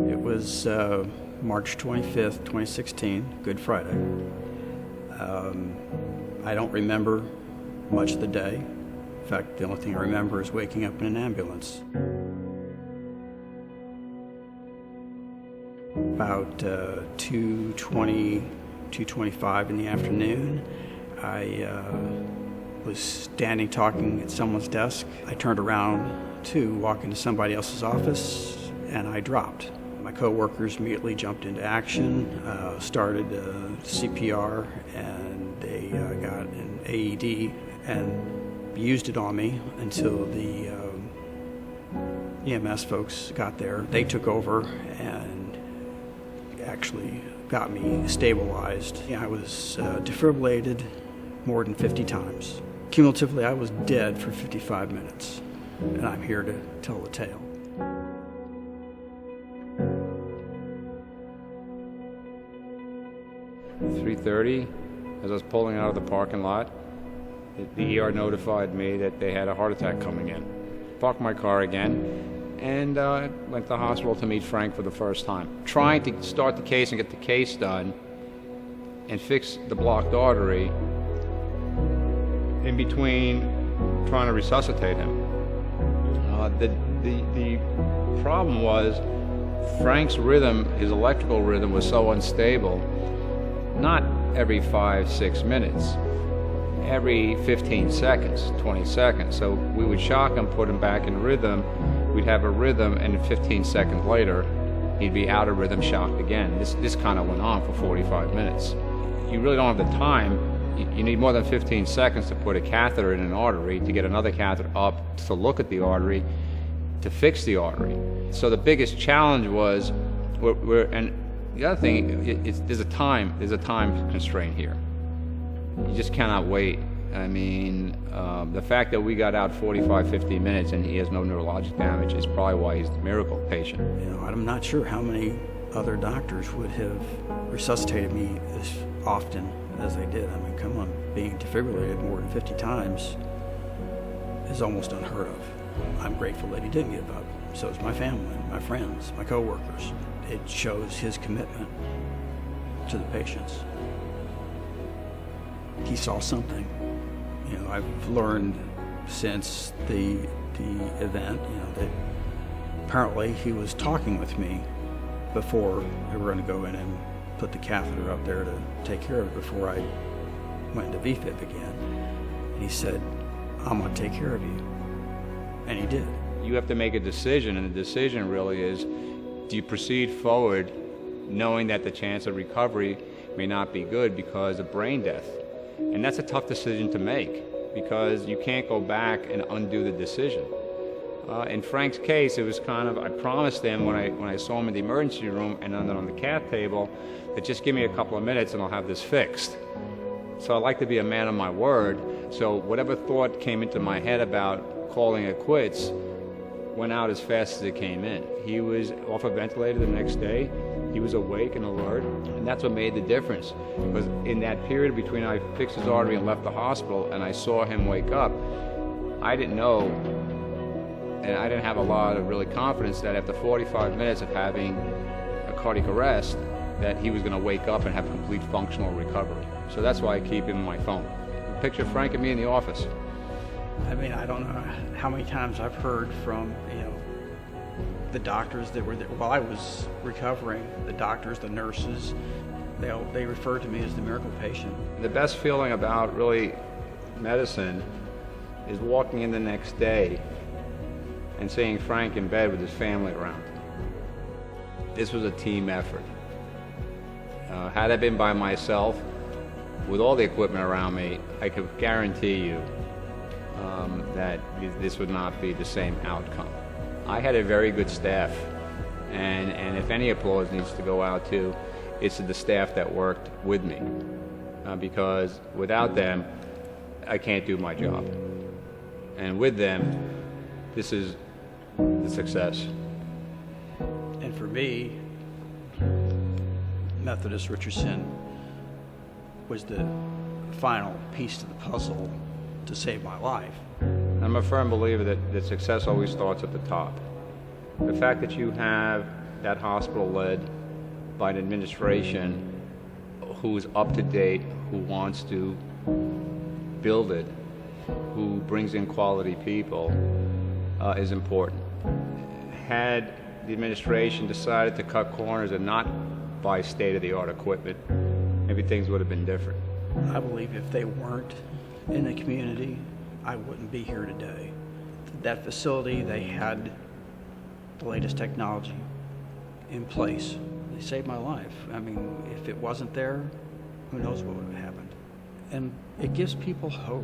It was March 25th, 2016, Good Friday. I don't remember much of the day. In fact, the only thing I remember is waking up in an ambulance. About 2:20, 2:25 in the afternoon, I was standing talking at someone's desk. I turned around to walk into somebody else's office, and I dropped. My coworkers immediately jumped into action, started CPR, and they got an AED and used it on me until the EMS folks got there. They took over and actually got me stabilized. I was defibrillated more than 50 times. Cumulatively, I was dead for 55 minutes, and I'm here to tell the tale. At 3:30, as I was pulling out of the parking lot, the ER notified me that they had a heart attack coming in. Parked my car again, and went to the hospital to meet Frank for the first time. Trying to start the case and get the case done and fix the blocked artery in between trying to resuscitate him. The problem was Frank's rhythm, his electrical rhythm, was so unstable. Not every 5-6 minutes, every 15 seconds, 20 seconds. So we would shock him, put him back in rhythm. We'd have a rhythm, and 15 seconds later, he'd be out of rhythm, shocked again. This kind of went on for 45 minutes. You really don't have the time. You need more than 15 seconds to put a catheter in an artery, to get another catheter up, to look at the artery, to fix the artery. So the biggest challenge was, and the other thing, there's a time constraint here. You just cannot wait. I mean, the fact that we got out 45, 50 minutes and he has no neurologic damage is probably why he's the miracle patient. I'm not sure how many other doctors would have resuscitated me as often as they did. I mean, come on, being defibrillated more than 50 times is almost unheard of. I'm grateful that he didn't give up. So is my family, my friends, my coworkers. It shows his commitment to the patients. He saw something. I've learned since the event, that apparently he was talking with me before they were going to go in and put the catheter up there to take care of it before I went into VFib again. And he said, "I'm going to take care of you." And he did. You have to make a decision, and the decision really is, do you proceed forward knowing that the chance of recovery may not be good because of brain death? And that's a tough decision to make because you can't go back and undo the decision. In Frank's case, it was kind of, I promised him when I saw him in the emergency room and then on the cath table that just give me a couple of minutes and I'll have this fixed. So I like to be a man of my word. So whatever thought came into my head about calling it quits went out as fast as it came in. He was off a ventilator the next day. He was awake and alert, and that's what made the difference. Because in that period between I fixed his artery and left the hospital and I saw him wake up, I didn't know, and I didn't have a lot of really confidence that after 45 minutes of having a cardiac arrest, that he was going to wake up and have complete functional recovery. So that's why I keep him on my phone. Picture Frank and me in the office. I mean, I don't know how many times I've heard from, the doctors that were there while I was recovering, the doctors, the nurses, they referred to me as the miracle patient. The best feeling about really medicine is walking in the next day and seeing Frank in bed with his family around him. This was a team effort. Had I been by myself with all the equipment around me, I could guarantee you that this would not be the same outcome. I had a very good staff, and if any applause needs to go out to, it's to the staff that worked with me, because without them, I can't do my job. And with them, this is the success. And for me, Methodist Richardson was the final piece to the puzzle to save my life. I'm a firm believer that success always starts at the top. The fact that you have that hospital led by an administration who's up to date, who wants to build it, who brings in quality people, is important. Had the administration decided to cut corners and not buy state-of-the-art equipment, maybe things would have been different. I believe if they weren't in the community, I wouldn't be here today. That facility, they had the latest technology in place. They saved my life. I mean, if it wasn't there, who knows what would have happened. And it gives people hope.